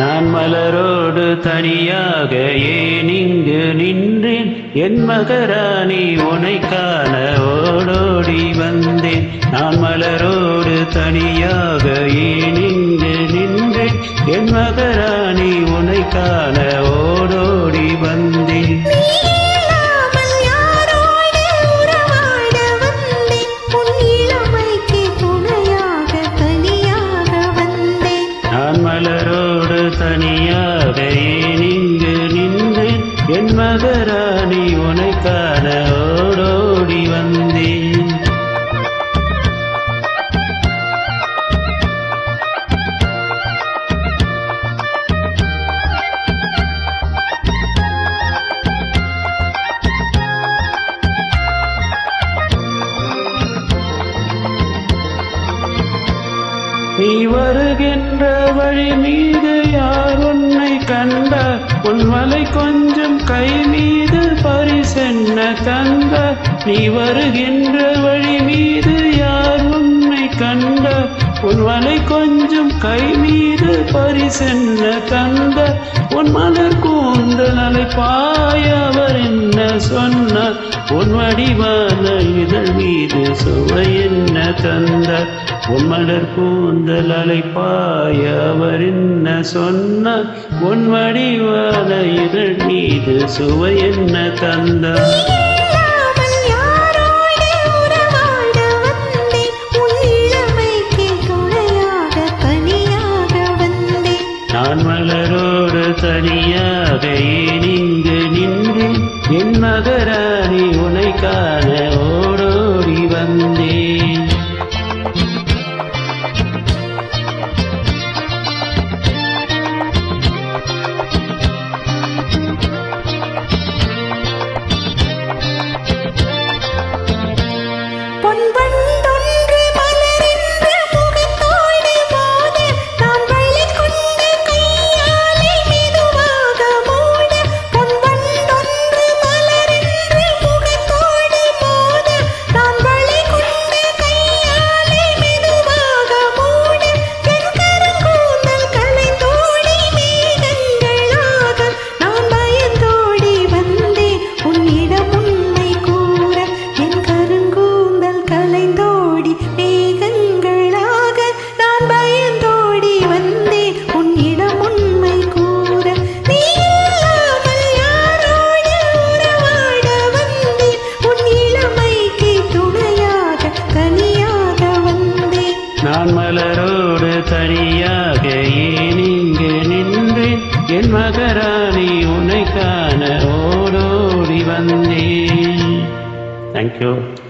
நான் மலரோடு தனியாக ஏன் இங்கு நின்றேன் என் மகராணி உனை காண ஓடோடி வந்தேன் நான் மலரோடு தனியாக ஏன் இங்கு நின்றேன் என் மகராணி உனை காண ஓடோடி வந்தேன் மலரோடு தனியாக ஏன் இங்கு நின்றேன் என் மகராணி உனை காண ஓடோடி வந்தேன் நீ வருகின்ற வழி மீது யார் உன்னை கண்டார் உன் மலை கொஞ்சம் கை மீது பரிசென்ன தந்தார் நீ வருகின்ற வழி மீது யார் உன்னை கண்டார் உன் மலை கொஞ்சம் கை மீது பரிசென்ன தந்தார் உன் மலர் கூந்தல் அலைப்பாய் அவர் என்ன சொன்னார் உன் வடிவான இதழ் மீது சுவை என்ன தந்தார் உன் மலர் கூந்தல் அலைப்பாய் அவர் என்ன சொன்னார் உன் வடிவான இதழ் மீது சுவை என்ன தந்தார் நான் மலரோடு தனியாக ஏன் இங்கு நின்றேன் என் மகராணி உனை காண ஓடோடி வந்தேன் நான் மலரோடு தனியாக ஏன் இங்கு நின்றேன் என் மகராணி உனை காண ஓடோடி வந்தேன். Thank you.